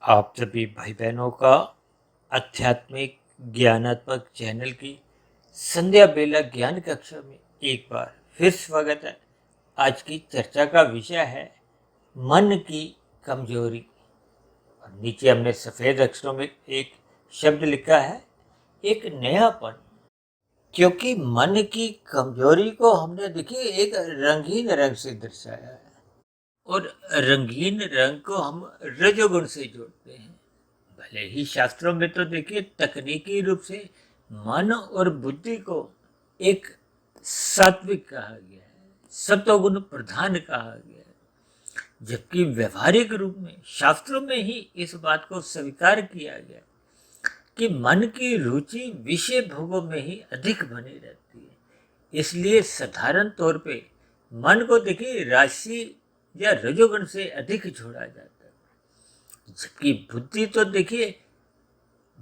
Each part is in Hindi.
आप सभी भाई बहनों का आध्यात्मिक ज्ञानात्मक चैनल की संध्या बेला ज्ञान कक्षा में एक बार फिर स्वागत है। आज की चर्चा का विषय है मन की कमजोरी। और नीचे हमने सफेद अक्षरों में एक शब्द लिखा है, एक नयापन। क्योंकि मन की कमजोरी को हमने देखिए एक रंगीन रंग से दर्शाया है, और रंगीन रंग को हम रजोगुण से जोड़ते हैं। भले ही शास्त्रों में तो देखिए तकनीकी रूप से मन और बुद्धि को एक सात्विक कहा गया है, सत्वगुण प्रधान कहा गया है, जबकि व्यवहारिक रूप में शास्त्रों में ही इस बात को स्वीकार किया गया कि मन की रुचि विषय भोगों में ही अधिक बनी रहती है। इसलिए साधारण तौर पे मन को देखिए राशि या रजोगुण से अधिक जोड़ा जाता है, जबकि बुद्धि तो देखिए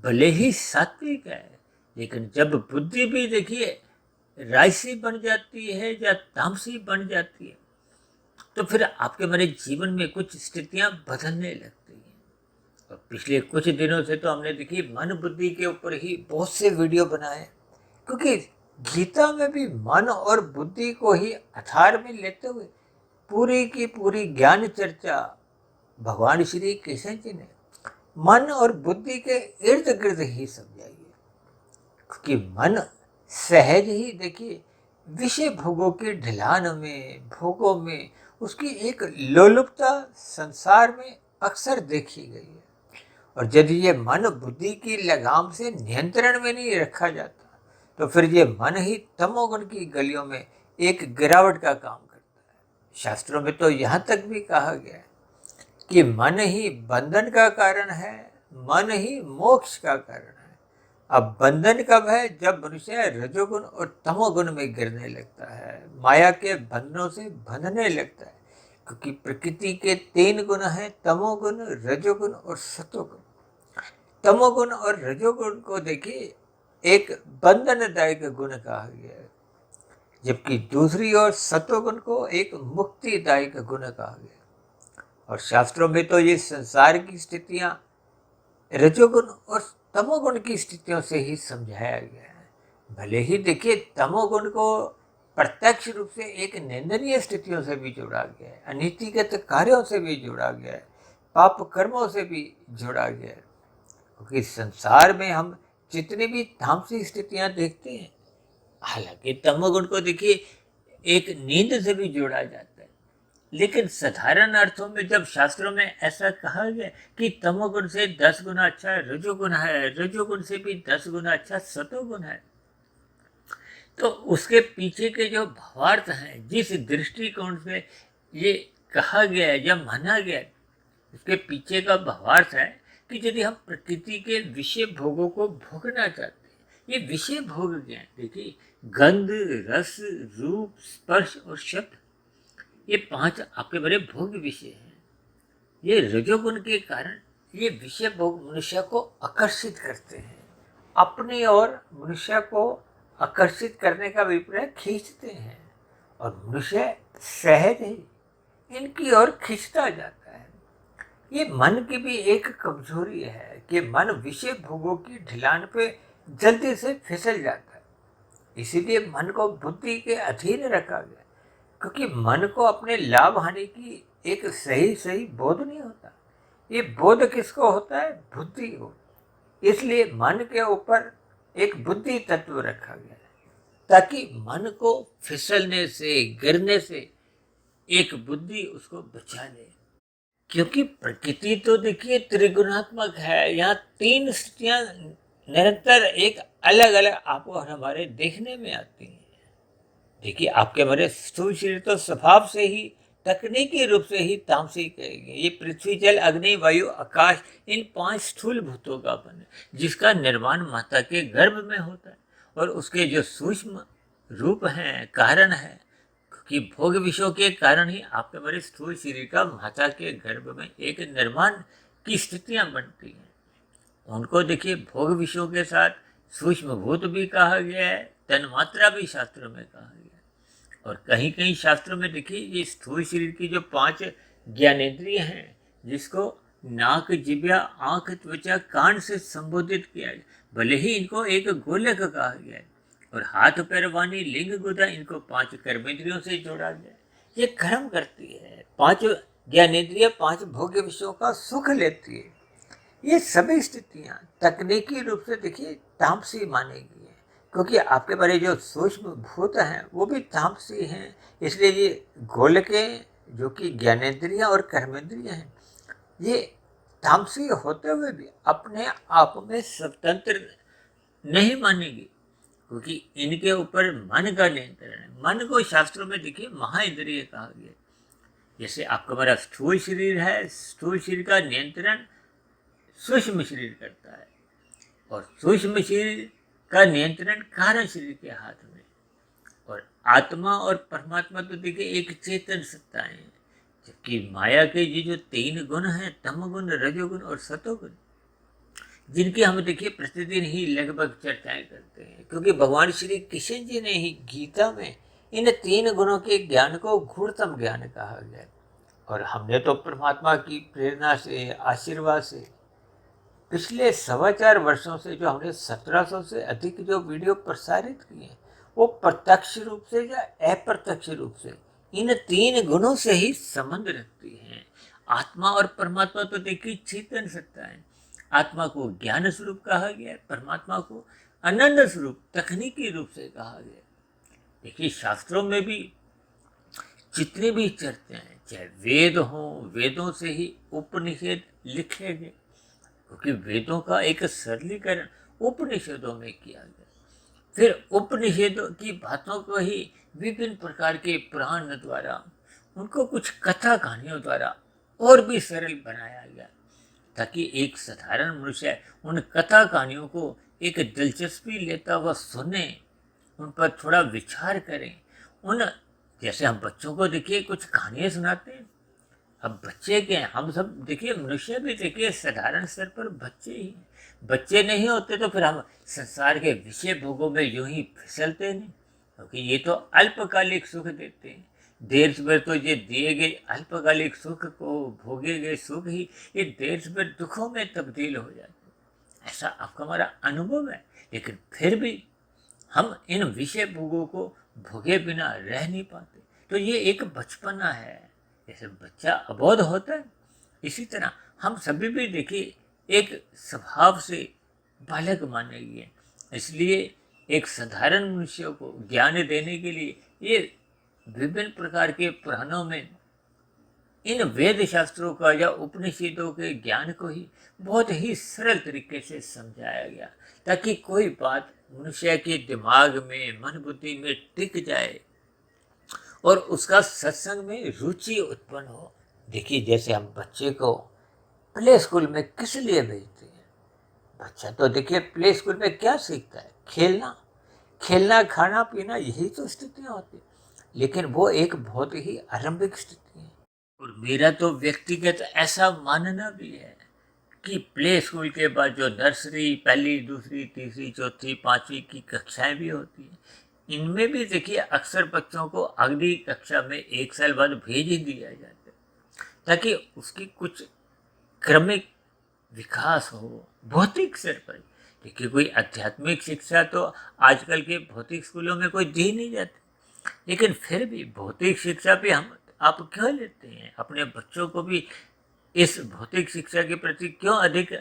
भले ही सात्विक है, लेकिन जब बुद्धि भी देखिए राजसी बन जाती है या तामसी बन जाती है, तो फिर आपके मेरे जीवन में कुछ स्थितियां बदलने लगती हैं। और पिछले कुछ दिनों से तो हमने देखी मन बुद्धि के ऊपर ही बहुत से वीडियो बनाए, क्योंकि गीता में भी मन और बुद्धि को ही आधार में लेते हुए पूरी की पूरी ज्ञान चर्चा भगवान श्री कृष्ण जी ने मन और बुद्धि के इर्द गिर्द ही समझाई है। क्योंकि मन सहज ही देखिए विषय भोगों के ढलान में, भोगों में उसकी एक लोलुपता संसार में अक्सर देखी गई है। और यदि ये मन बुद्धि की लगाम से नियंत्रण में नहीं रखा जाता, तो फिर ये मन ही तमोगुण की गलियों में एक गिरावट का काम करता है। शास्त्रों में तो यहाँ तक भी कहा गया है कि मन ही बंधन का कारण है, मन ही मोक्ष का कारण है। अब बंधन कब है? जब मनुष्य रजोगुण और तमोगुण में गिरने लगता है, माया के बंधनों से बंधने लगता है। क्योंकि प्रकृति के 3 गुण हैं, तमोगुण, रजोगुण और सतोगुण। तमोगुण और रजोगुण को देखिए एक बंधनदायक गुण कहा गया है, जबकि दूसरी ओर सतोगुण को एक मुक्तिदायक गुण कहा गया। और शास्त्रों में तो ये संसार की स्थितियां रजोगुण और तमोगुण की स्थितियों से ही समझाया गया है। भले ही देखिए तमोगुण को प्रत्यक्ष रूप से एक निंदनीय स्थितियों से भी जोड़ा गया है, अनीतिगत कार्यों से भी जोड़ा गया है, पाप कर्मों से भी जोड़ा गया है। क्योंकि संसार में हम जितनी भी तामसिक स्थितियां देखते हैं, हालांकि तमोगुण को देखिए एक नींद से भी जोड़ा जाता है, लेकिन साधारण अर्थों में जब शास्त्रों में ऐसा कहा गया कि तमोगुण से 10 गुना अच्छा रजोगुण है, रजोगुण से भी 10 गुना अच्छा सतोगुण है, तो उसके पीछे के जो भावार्थ हैं, जिस दृष्टिकोण से ये कहा गया है या माना गया है, उसके पीछे का भावार्थ है कि यदि हम प्रकृति के विषय भोगों को भोगना चाहते हैं, ये विषय भोग क्या है? देखिए गंध, रस, रूप, स्पर्श और शब्द, ये 5 आपके बड़े भोग विषय हैं। ये रजोगुण के कारण ये विषय भोग मनुष्य को आकर्षित करते हैं, अपनी ओर मनुष्य को आकर्षित करने का अभिप्राय खींचते हैं, और मनुष्य सहज ही इनकी ओर खींचता जाता है। ये मन की भी एक कमजोरी है कि मन विषय भोगों की ढलान पे जल्दी से फिसल जाता है। इसीलिए मन को बुद्धि के अधीन रखा गया, क्योंकि मन को अपने लाभ हानि की एक सही सही बोध नहीं होता। ये बोध किसको होता है? बुद्धि को। इसलिए मन के ऊपर एक बुद्धि तत्व रखा गया है, ताकि मन को फिसलने से, गिरने से एक बुद्धि उसको बचा ले। क्योंकि प्रकृति तो देखिए त्रिगुणात्मक है, यहाँ 3 स्थितियां निरंतर एक अलग अलग आपको और हमारे देखने में आती हैं। देखिए आपके हमारे स्थूल शरीर तो स्वभाव से ही तकनीकी रूप से ही तामसिक कहेंगे। ये पृथ्वी, जल, अग्नि, वायु, आकाश, इन 5 स्थूल भूतों का बन है, जिसका निर्माण माता के गर्भ में होता है। और उसके जो सूक्ष्म रूप हैं, कारण है, क्योंकि भोग विषयों के कारण ही आपके हमारे स्थूल शरीर का माता के गर्भ में एक निर्माण की स्थितियां बनती हैं। उनको देखिए भोग विषयों के साथ सूक्ष्म भूत भी कहा गया है, तन्मात्रा भी शास्त्रों में कहा गया है। और कहीं कहीं शास्त्रों में देखिए ये स्थूल शरीर की जो 5 ज्ञानेंद्रिय हैं, जिसको नाक, जिब्या, आंख, त्वचा, कान से संबोधित किया है, भले ही इनको एक गोलक कहा गया है। और हाथ, पैर, वाणी, लिंग, गुदा, इनको 5 कर्मेंद्रियों से जोड़ा गया है। ये कर्म करती है, 5 ज्ञानेंद्रिय 5 भोग्य विषयों का सुख लेती है। ये सभी स्थितियां तकनीकी रूप से देखिए तामसी मानेगी है, क्योंकि आपके बारे जो सूक्ष्म भूत हैं वो भी तामसी हैं। इसलिए ये गोलकें जो कि ज्ञानेंद्रिय और कर्मेंद्रिय हैं, ये तामसी होते हुए भी अपने आप में स्वतंत्र नहीं मानेगी, क्योंकि इनके ऊपर मन का नियंत्रण है। मन को शास्त्रों में देखिए महाइंद्रिय कहा गया। जैसे आपका हमारा स्थूल शरीर है, स्थूल शरीर का नियंत्रण सूक्ष्म शरीर करता है, और सूक्ष्म शरीर का नियंत्रण कारण शरीर के हाथ में। और आत्मा और परमात्मा तो देखिए एक चेतन सत्ता है, जबकि माया के ये जो 3 गुण हैं, तमोगुण, रजोगुण और सतोगुण, जिनकी हम देखिए प्रतिदिन ही लगभग चर्चाएं करते हैं, क्योंकि भगवान श्री कृष्ण जी ने ही गीता में इन 3 गुणों के ज्ञान को गूढ़तम ज्ञान कहा गया। और हमने तो परमात्मा की प्रेरणा से, आशीर्वाद से पिछले 4.25 वर्षों से जो हमने 1700 से अधिक जो वीडियो प्रसारित किए, वो प्रत्यक्ष रूप से या अप्रत्यक्ष रूप से इन 3 गुणों से ही संबंध रखती हैं। आत्मा और परमात्मा तो देखिए चेतन सत्ता है। आत्मा को ज्ञान स्वरूप कहा गया है, परमात्मा को आनंद स्वरूप तकनीकी रूप से कहा गया। देखिए शास्त्रों में भी जितने भी चर्चा हैं, चाहे वेद हों, वेदों से ही उपनिषद लिखे गए, क्योंकि वेदों का एक सरलीकरण उपनिषदों में किया गया। फिर उपनिषदों की बातों को ही विभिन्न प्रकार के पुराण द्वारा, उनको कुछ कथा कहानियों द्वारा और भी सरल बनाया गया, ताकि एक साधारण मनुष्य उन कथा कहानियों को एक दिलचस्पी लेता हुआ सुने, उन पर थोड़ा विचार करें। उन जैसे हम बच्चों को देखिए कुछ कहानियाँ सुनाते हैं, अब बच्चे क्या हैं, हम सब देखिए मनुष्य भी देखिए साधारण स्तर पर बच्चे ही हैं। बच्चे नहीं होते तो फिर हम संसार के विषय भोगों में यूं ही फिसलते नहीं, क्योंकि ये तो अल्पकालिक सुख देते हैं। देर सवेर तो ये दिए गए अल्पकालिक सुख को, भोगे गए सुख ही ये देर सवेर दुखों में तब्दील हो जाते हैं। ऐसा आपका हमारा अनुभव है। लेकिन फिर भी हम इन विषय भोगों को भोगे बिना रह नहीं पाते। तो ये एक बचपना है, जैसे बच्चा अबोध होता है, इसी तरह हम सभी भी देखिए एक स्वभाव से बालक माने गए। इसलिए एक साधारण मनुष्य को ज्ञान देने के लिए ये विभिन्न प्रकार के पुराणों में इन वेद शास्त्रों का या उपनिषदों के ज्ञान को ही बहुत ही सरल तरीके से समझाया गया, ताकि कोई बात मनुष्य के दिमाग में, मन बुद्धि में टिक जाए और उसका सत्संग में रुचि उत्पन्न हो। देखिए जैसे हम बच्चे को प्ले स्कूल में किस लिए भेजते हैं? बच्चा तो देखिए प्ले स्कूल में क्या सीखता है? खेलना, खेलना, खाना पीना, यही तो स्थितियाँ होती हैं। लेकिन वो एक बहुत ही आरंभिक स्थिति है। और मेरा तो व्यक्तिगत ऐसा मानना भी है कि प्ले स्कूल के बाद जो नर्सरी, पहली, दूसरी, तीसरी, चौथी, 5वीं की कक्षाएं भी होती हैं, इनमें भी देखिए अक्सर बच्चों को अगली कक्षा में 1 साल बाद भेज ही दिया जाता है, ताकि उसकी कुछ क्रमिक विकास हो भौतिक स्तर पर। देखिए कोई आध्यात्मिक शिक्षा तो आजकल के भौतिक स्कूलों में कोई दी नहीं जाती, लेकिन फिर भी भौतिक शिक्षा पे हम आप क्यों लेते हैं? अपने बच्चों को भी इस भौतिक शिक्षा के प्रति क्यों अधिक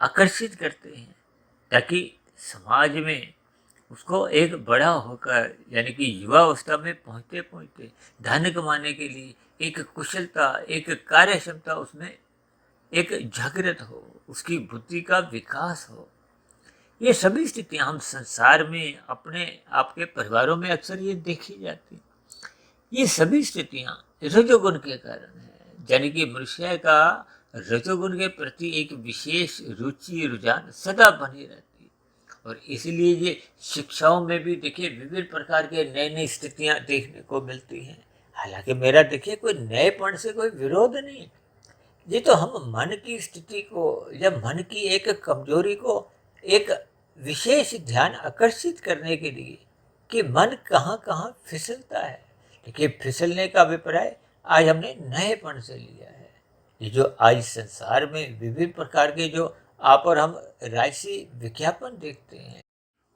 आकर्षित करते हैं, ताकि समाज में उसको एक बड़ा होकर, यानी कि युवावस्था में पहुँचते पहुँचते धन कमाने के लिए एक कुशलता, एक कार्य क्षमता उसमें एक जागृत हो, उसकी बुद्धि का विकास हो। ये सभी स्थितियां हम संसार में, अपने आपके परिवारों में अक्सर ये देखी जाती। ये सभी स्थितियां रजोगुण के कारण है, यानी कि मनुष्य का रजोगुण के प्रति एक विशेष रुचि, रुझान सदा बनी रहती है। और इसलिए ये शिक्षाओं में भी देखिए विभिन्न प्रकार के नई नई स्थितियां देखने को मिलती हैं। हालांकि मेरा देखिए कोई नएपन से कोई विरोध नहीं है, ये तो हम मन की स्थिति को या मन की एक कमजोरी को एक विशेष ध्यान आकर्षित करने के लिए कि मन कहाँ कहाँ फिसलता है। देखिए फिसलने का अभिप्राय आज हमने नएपन से लिया है। ये जो आज संसार में विभिन्न प्रकार के जो आप और हम राशि विज्ञापन देखते हैं,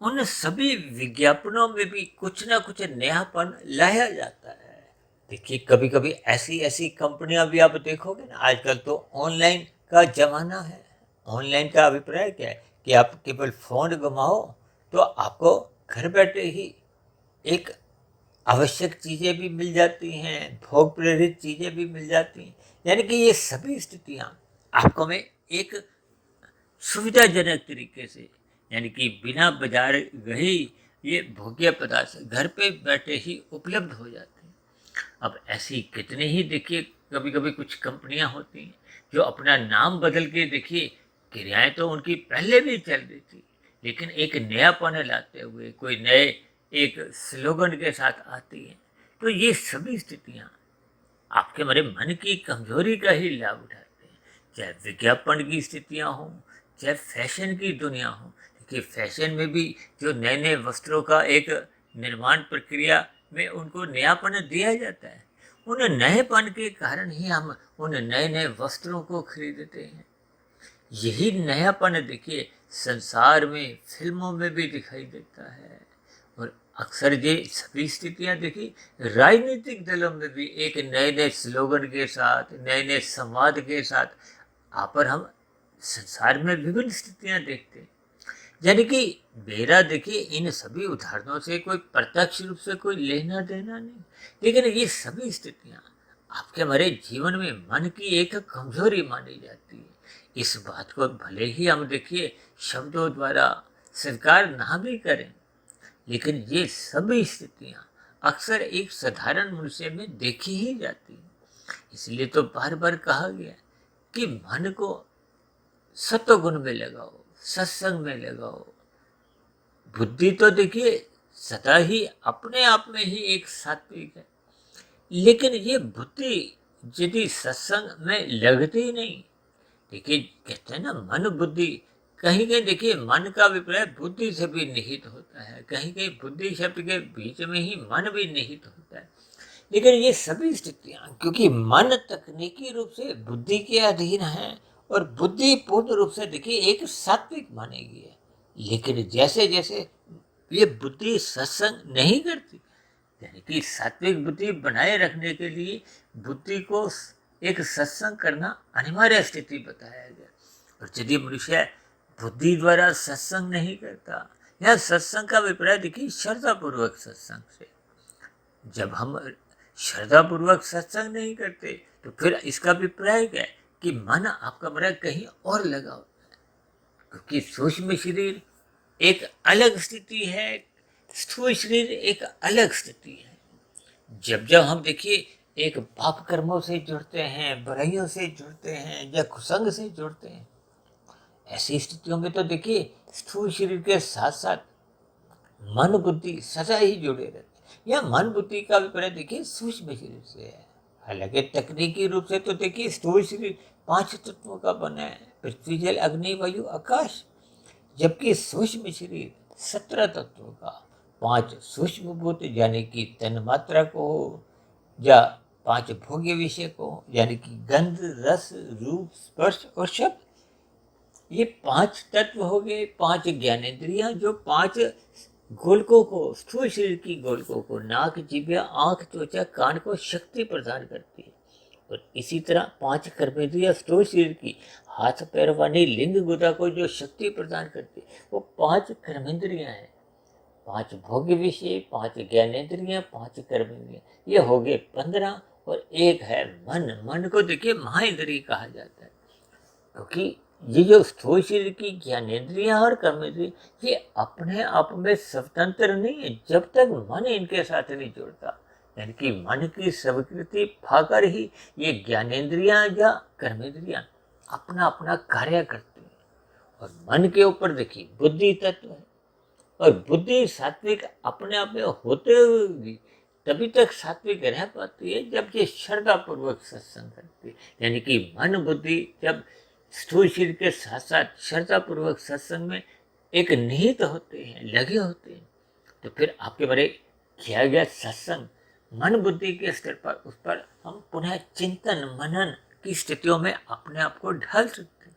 उन सभी विज्ञापनों में भी कुछ ना कुछ नयापन लाया जाता है। देखिए, कभी कभी ऐसी ऐसी कंपनियां भी आप देखोगे ना, आजकल तो ऑनलाइन का जमाना है। ऑनलाइन का अभिप्राय क्या है कि आप केवल फोन घुमाओ तो आपको घर बैठे ही एक आवश्यक चीज़ें भी मिल जाती हैं, भोग प्रेरित चीज़ें भी मिल जाती हैं। यानी कि ये सभी स्थितियाँ आपको में एक सुविधाजनक तरीके से, यानी कि बिना बाजार गए ये भोग्य पदार्थ घर पे बैठे ही उपलब्ध हो जाते हैं। अब ऐसी कितने ही देखिए, कभी कभी कुछ कंपनियां होती हैं जो अपना नाम बदल के देखिए, क्रियाएं तो उनकी पहले भी चल रही थी, लेकिन एक नयापन लाते हुए कोई नए एक स्लोगन के साथ आती हैं। तो ये सभी स्थितियां आपके हमारे मन की कमजोरी का ही लाभ उठाते हैं। चाहे विज्ञापन की स्थितियां हों, चाहे फैशन की दुनिया हो। देखिए, फैशन में भी जो नए नए वस्त्रों का एक निर्माण प्रक्रिया में उनको नयापन दिया जाता है, उन नएपन के कारण ही हम उन नए नए वस्त्रों को खरीदते हैं। यही नयापन देखिए संसार में फिल्मों में भी दिखाई देता है। और अक्सर ये सभी स्थितियां देखिए राजनीतिक दलों में भी एक नए नए स्लोगन के साथ, नए नए संवाद के साथ आप और हम संसार में विभिन्न स्थितियां देखते हैं। यानी कि मेरा देखिए इन सभी उदाहरणों से कोई प्रत्यक्ष रूप से कोई लेना देना नहीं, लेकिन ये सभी स्थितियां आपके हमारे जीवन में मन की एक कमजोरी मानी जाती है। इस बात को भले ही हम देखिए शब्दों द्वारा स्वीकार ना भी करें, लेकिन ये सभी स्थितियां अक्सर एक साधारण मनुष्य में देखी ही जाती हैं। इसलिए तो बार बार कहा गया है कि मन को सत्वगुण में लगाओ, सत्संग में लगाओ। बुद्धि तो देखिए सदा ही अपने आप में ही एक सात्विक है, लेकिन ये बुद्धि यदि सत्संग में लगती ही नहीं। देखिए, कहते हैं ना मन बुद्धि, कहीं कहीं देखिए मन का अभिप्राय बुद्धि से भी निहित होता है, कहीं कहीं बुद्धि शब्द के बीच में ही मन भी निहित होता है। लेकिन ये सभी स्थितियां, क्योंकि मन तकनीकी रूप से बुद्धि के अधीन है और बुद्धि पूर्ण रूप से देखिए एक सात्विक मानी गई है। लेकिन जैसे जैसे ये बुद्धि सत्संग नहीं करती, यानी कि सात्विक बुद्धि बनाए रखने के लिए बुद्धि को एक सत्संग करना अनिवार्य स्थिति बताया गया। और यदि मनुष्य बुद्धि द्वारा सत्संग नहीं करता, या सत्संग का अभिप्राय देखिए श्रद्धा पूर्वक सत्संग से, जब हम श्रद्धा पूर्वक सत्संग नहीं करते तो फिर इसका अभिप्राय क्या है कि मन आपका बड़ा कहीं और लगा होता है। क्योंकि सूक्ष्म शरीर एक अलग स्थिति है, स्थूल शरीर एक अलग स्थिति है। जब जब हम देखिए एक पाप कर्मों से जुड़ते हैं, बुराइयों से जुड़ते हैं या कुसंग से जुड़ते हैं, ऐसी स्थितियों में तो देखिए स्थूल शरीर के साथ साथ मन बुद्धि सदा ही जुड़े रहते हैं। या मन बुद्धि का अभिप्राय देखिए सूक्ष्म शरीर से है। हालांकि तकनीकी रूप से तो देखिए स्थूल शरीर 5 तत्वों का बना है, पृथ्वी जल अग्नि वायु आकाश, जबकि सूक्ष्म शरीर 17 तत्वों का, 5 सूक्ष्म भूत यानी कि तन मात्रा को हो, या 5 भोग्य विषय को यानी कि गंध रस रूप स्पर्श और शब्द। ये 5 तत्व हो गए, 5 ज्ञानेंद्रियां जो 5 गोलकों को, स्थूल शरीर की गोलकों को, नाक जिह्वा आंख त्वचा कान को शक्ति प्रदान करती है। और इसी तरह 5 कर्मेंद्रियां स्थूल शरीर की, हाथ पैर वाणी लिंग गुदा को जो शक्ति प्रदान करती है, वो 5 कर्मेंद्रियां हैं। 5 भोग्य विषय, 5 ज्ञानेंद्रियां, 5 कर्मेंद्रियां, ये हो गए 15। और एक है मन। मन को देखिए महाइंद्रिय कहा जाता है, क्योंकि ये जो स्थूल शरीर की ज्ञानेंद्रियां और कर्मेंद्रिय, ये अपने आप में स्वतंत्र नहीं है जब तक मन इनके साथ नहीं जुड़ता। यानी कि मन की स्वीकृति पाकर ही ये ज्ञानेंद्रियां या कर्मेंद्रियां अपना अपना कार्य करती हैं। और मन के ऊपर देखिए बुद्धि तत्व है, और बुद्धि सात्विक अपने आप में होते हुए भी तभी तक सात्विक रह पाती है जब ये श्रद्धा पूर्वक सत्संग करती है। यानी कि मन बुद्धि जब स्थूल शरीर के साथ साथ श्रद्धा पूर्वक सत्संग में एक निहित होते हैं, लगे होते हैं, तो फिर आपके बारे किया गया सत्संग मन बुद्धि के स्तर पर, उस पर हम पुनः चिंतन मनन की स्थितियों में अपने आप को ढाल सकते हैं।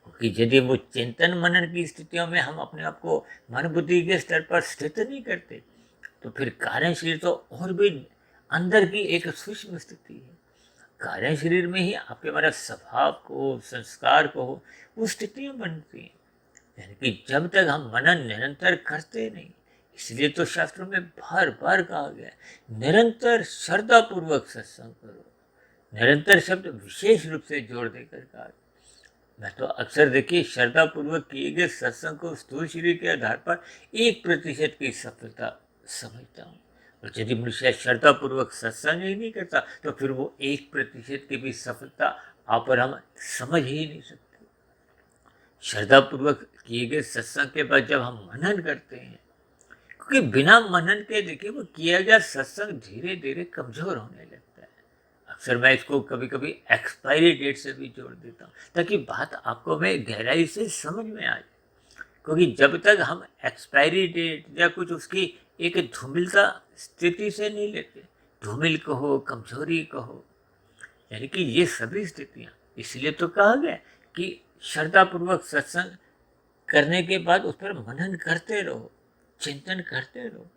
क्योंकि यदि वो चिंतन मनन की स्थितियों में हम अपने आप को मन बुद्धि के स्तर पर स्थित नहीं करते, तो फिर कारण शरीर तो और भी अंदर की एक सूक्ष्म स्थिति है। कारण शरीर में ही आपके हमारा स्वभाव को, संस्कार को, वो स्थितियां बनती हैं। यानी कि जब तक हम मनन निरंतर करते नहीं, इसलिए तो शास्त्रों में बार बार कहा गया है निरंतर श्रद्धा पूर्वक सत्संग करो। निरंतर शब्द विशेष रूप से जोड़ देकर कहा। मैं तो अक्सर देखिए श्रद्धा पूर्वक किए गए सत्संग को स्थूल शरीर के आधार पर 1% की सफलता समझता हूँ। और यदि मनुष्य श्रद्धा पूर्वक सत्संग ही नहीं करता, तो फिर वो 1% की भी सफलता आप और हम समझ ही नहीं सकते। श्रद्धा पूर्वक किए गए सत्संग के बाद जब हम मनन करते हैं, क्योंकि बिना मनन के देखिए वो किया गया सत्संग धीरे धीरे कमजोर होने लगता है। अक्सर मैं इसको कभी कभी एक्सपायरी डेट से भी जोड़ देता हूँ, ताकि बात आपको मैं गहराई से समझ में आ जाए। क्योंकि जब तक हम एक्सपायरी डेट या कुछ उसकी एक धूमिलता स्थिति से नहीं लेते, धूमिल कहो, कमजोरी कहो, यानी कि ये सभी स्थितियाँ, इसलिए तो कहा गया कि श्रद्धापूर्वक सत्संग करने के बाद उस पर मनन करते रहो, चिंतन करते रहो।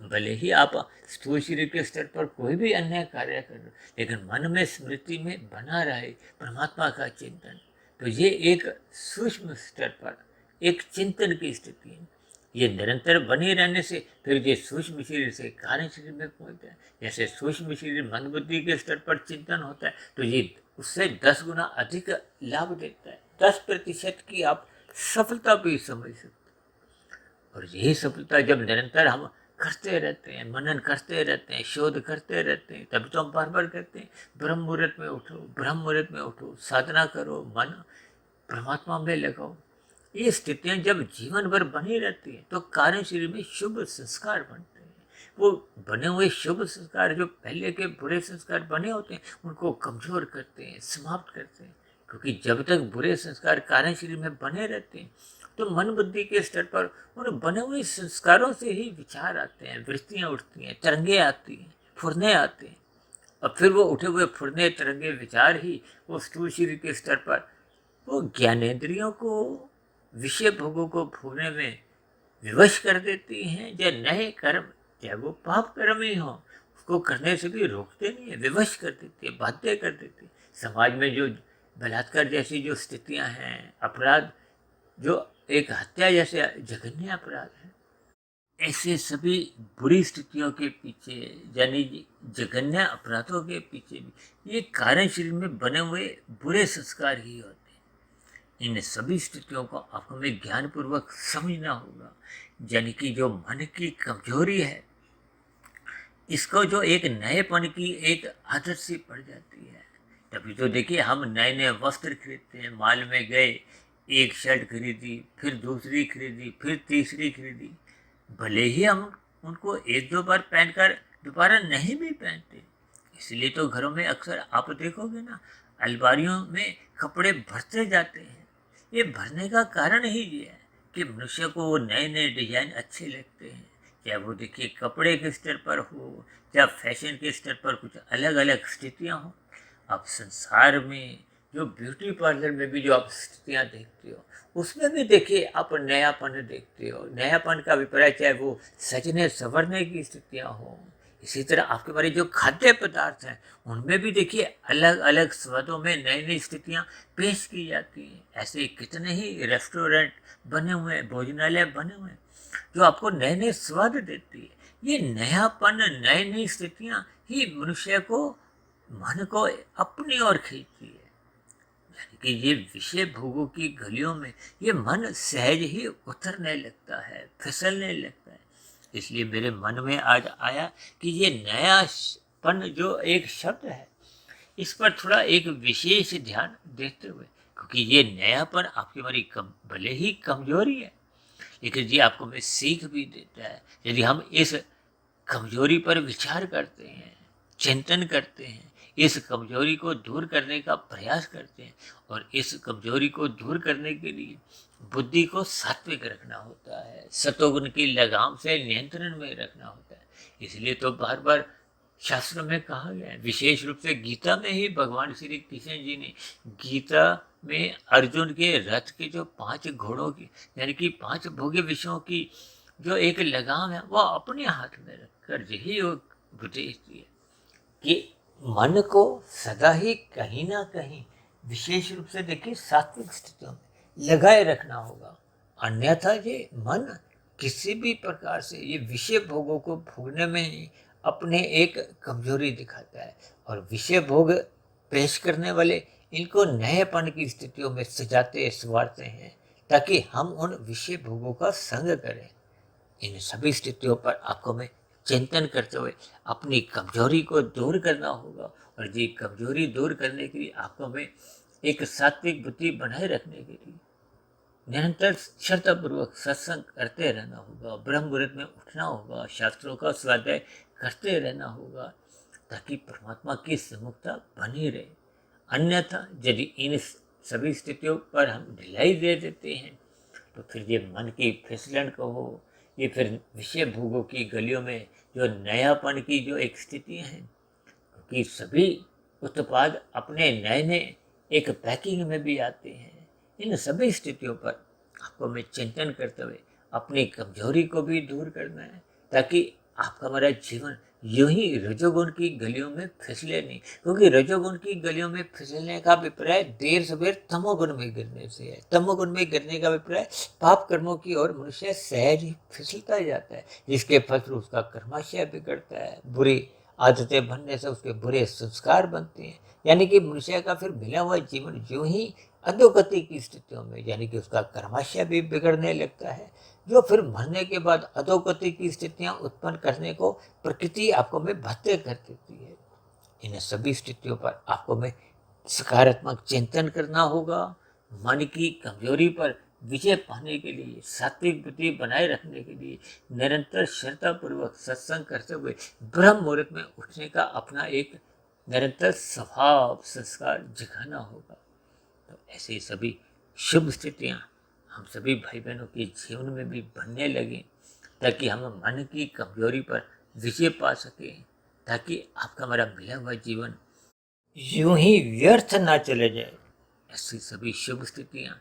भले ही आप स्थूल शरीर के स्तर पर कोई भी अन्य कार्य कर लो, लेकिन मन में स्मृति में बना रहे परमात्मा का चिंतन, तो ये एक सूक्ष्म स्तर पर एक चिंतन की स्थिति है। ये निरंतर बने रहने से फिर ये सूक्ष्म शरीर से कारण शरीर में पहुंचता है। जैसे सूक्ष्म शरीर मन बुद्धि के स्तर पर चिंतन होता है, तो ये उससे 10 गुना अधिक लाभ देता है। 10% की आप सफलता भी समझ सकते हैं। और यही सफलता जब निरंतर हम करते रहते हैं, मनन करते रहते हैं, शोध करते रहते हैं, तभी तो हम बार बार कहते हैं ब्रह्म मुहूर्त में उठो, ब्रह्म मुहूर्त में उठो, साधना करो, मन परमात्मा में लगाओ। ये स्थितियां जब जीवन भर बनी रहती हैं, तो कारण शरीर में शुभ संस्कार बनते हैं। वो बने हुए शुभ संस्कार जो पहले के बुरे संस्कार बने होते हैं, उनको कमजोर करते हैं, समाप्त करते हैं। क्योंकि जब तक बुरे संस्कार कारण शरीर में बने रहते हैं, तो मन बुद्धि के स्तर पर उन बने हुए संस्कारों से ही विचार आते हैं, वृत्तियां उठती हैं, तरंगे आती हैं, फुरने आते हैं। और फिर वो उठे हुए फुरने तरंगे विचार ही वो स्थूल शरीर के स्तर पर वो ज्ञानेंद्रियों को, विषय भोगों को भोगने में विवश कर देती हैं। या नए कर्म, चाहे वो पाप कर्म ही हो, उसको करने से भी रोकते नहीं है, विवश कर देती है, बाध्य कर देती है। समाज में जो बलात्कार जैसी जो स्थितियां हैं, अपराध, जो एक हत्या जैसे जघन्य अपराध है, ऐसे सभी बुरी स्थितियों के पीछे, यानी जघन्य अपराधों के पीछे भी ये कारण शरीर में बने हुए बुरे संस्कार ही होते हैं। इन सभी स्थितियों को आपको में ज्ञानपूर्वक समझना होगा। यानी कि जो मन की कमजोरी है, इसको जो एक नएपन की एक आदत सी पड़ जाती है। तभी तो देखिए हम नए नए वस्त्र खरीदते हैं, मॉल में गए, एक शर्ट खरीदी, फिर दूसरी खरीदी, फिर तीसरी खरीदी। भले ही हम उनको 1-2 बार पहनकर दोबारा नहीं भी पहनते, इसलिए तो घरों में अक्सर आप देखोगे ना, अलमारियों में कपड़े भरते जाते हैं। ये भरने का कारण ही ये है कि मनुष्य को वो नए नए डिजाइन अच्छे लगते हैं। चाहे वो देखिए कपड़े के स्तर पर हो, या फैशन के स्तर पर कुछ अलग अलग स्थितियाँ हो। आप संसार में जो ब्यूटी पार्लर में भी जो आप स्थितियाँ देखते हो, उसमें भी देखिए आप नयापन देखते हो। नयापन का अभिप्राय चाहे वो सजने संवरने की स्थितियाँ हो, इसी तरह आपके बारे जो खाद्य पदार्थ हैं, उनमें भी देखिए अलग अलग स्वादों में नई नई स्थितियाँ पेश की जाती हैं। ऐसे कितने ही रेस्टोरेंट बने हुए हैं, भोजनालय बने हुए हैं, जो आपको नए नए स्वाद देती है। ये नयापन, नई नई स्थितियाँ ही मनुष्य को, मन को अपनी ओर खींचती है। यानी कि ये विषय भोगों की गलियों में ये मन सहज ही उतरने लगता है, फिसलने लगता है। इसलिए मेरे मन में आज आया कि ये नयापन जो एक शब्द है, इस पर थोड़ा एक विशेष ध्यान देते हुए, क्योंकि ये नयापन आपकी हमारी भले ही कमजोरी है, लेकिन ये आपको मैं सीख भी देता है। यदि हम इस कमजोरी पर विचार करते हैं, चिंतन करते हैं, इस कमजोरी को दूर करने का प्रयास करते हैं, और इस कमजोरी को दूर करने के लिए बुद्धि को सात्विक रखना होता है, सतोगुण की लगाम से नियंत्रण में रखना होता है। इसलिए तो बार बार शास्त्रों में कहा गया है, विशेष रूप से गीता में ही भगवान श्री कृष्ण जी ने गीता में अर्जुन के रथ के जो 5 घोड़ों की यानी कि 5 भोग्य विषयों की जो एक लगाम है वह अपने हाथ में रखकर यही उपदेश दिए कि मन को सदा ही कहीं ना कहीं विशेष रूप से देखिए सात्विक स्थितियों में लगाए रखना होगा, अन्यथा ये मन किसी भी प्रकार से ये विषय भोगों को भोगने में ही अपने एक कमजोरी दिखाता है और विषय भोग पेश करने वाले इनको नएपन की स्थितियों में सजाते संवारते हैं ताकि हम उन विषय भोगों का संग करें। इन सभी स्थितियों पर आपको में चिंतन करते हुए अपनी कमजोरी को दूर करना होगा और ये कमजोरी दूर करने के लिए आपको में एक सात्विक बुद्धि बनाए रखने के लिए निरंतर श्रद्धापूर्वक सत्संग करते रहना होगा, ब्रह्म मुहूर्त में उठना होगा, शास्त्रों का स्वाध्याय करते रहना होगा ताकि परमात्मा की सम्मुखता बनी रहे। अन्यथा यदि इन सभी स्थितियों पर हम ढिलाई दे देते हैं तो फिर ये मन की फिसलन कहो, ये फिर विषय भोगों की गलियों में जो नयापन की जो एक स्थितियाँ हैं, क्योंकि सभी उत्पाद अपने नए नए एक पैकिंग में भी आते हैं। इन सभी स्थितियों पर आपको में चिंतन करते हुए अपनी कमजोरी को भी दूर करना है ताकि आपका हमारा जीवन यूं ही रजोगुण की गलियों में फिसले नहीं, क्योंकि रजोगुण की गलियों में फिसलने का अभिप्राय देर सवेर तमोगुण में गिरने से है। तमोगुण में गिरने का अभिप्राय पाप कर्मों की ओर मनुष्य सहज ही फिसलता जाता है, जिसके फलस्वरूप उसका कर्माशय बिगड़ता है, बुरी आदतें बनने से उसके बुरे संस्कार बनते हैं, यानी कि मनुष्य का फिर मिला हुआ जीवन यूं ही अधोगति की स्थितियों में यानी कि उसका कर्माशय भी बिगड़ने लगता है, जो फिर मरने के बाद अधोगति की स्थितियां उत्पन्न करने को प्रकृति आपको में बाध्य कर देती है। इन सभी स्थितियों पर आपको में सकारात्मक चिंतन करना होगा, मन की कमजोरी पर विजय पाने के लिए, सात्विक बुद्धि बनाए रखने के लिए निरंतर श्रद्धापूर्वक सत्संग करते हुए ब्रह्म मुहूर्त में उठने का अपना एक निरंतर स्वभाव संस्कार दिखाना होगा। तो ऐसे सभी शुभ स्थितियां हम सभी भाई बहनों के जीवन में भी बनने लगे ताकि हम मन की कमजोरी पर विजय पा सकें, ताकि आपका हमारा मिला हुआ जीवन यूं ही व्यर्थ ना चले जाए। ऐसी सभी शुभ स्थितियां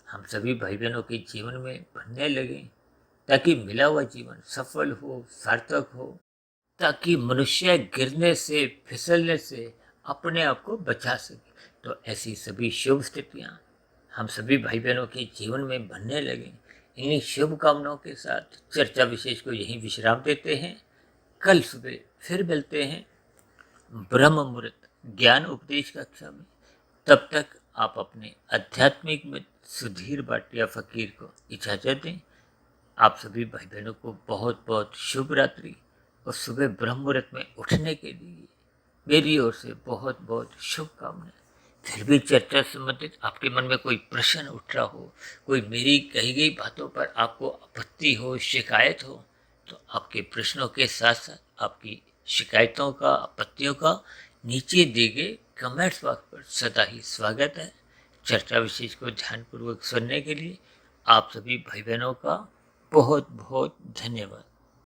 हम सभी भाई बहनों के जीवन में बनने लगे ताकि मिला हुआ जीवन सफल हो, सार्थक हो, ताकि मनुष्य गिरने से फिसलने से अपने आप को बचा सके। तो ऐसी सभी शुभ स्थितियां हम सभी भाई बहनों के जीवन में बनने लगे। इन्हीं शुभ कामनाओं के साथ चर्चा विशेष को यहीं विश्राम देते हैं। कल सुबह फिर मिलते हैं ब्रह्म मुहूर्त ज्ञान उपदेश कक्षा में। तब तक आप अपने आध्यात्मिक मित्र सुधीर भाटिया फकीर को इजाजत दें। आप सभी भाई बहनों को बहुत बहुत शुभ रात्रि और सुबह ब्रह्म मुहूर्त में उठने के लिए मेरी ओर से बहुत बहुत शुभकामनाएं। फिर भी चर्चा संबंधित आपके मन में कोई प्रश्न उठ रहा हो, कोई मेरी कही गई बातों पर आपको आपत्ति हो, शिकायत हो, तो आपके प्रश्नों के साथ साथ आपकी शिकायतों का, आपत्तियों का नीचे दिए गए कमेंट्स बॉक्स पर सदा ही स्वागत है। चर्चा विशेष को ध्यानपूर्वक सुनने के लिए आप सभी भाई बहनों का बहुत बहुत धन्यवाद।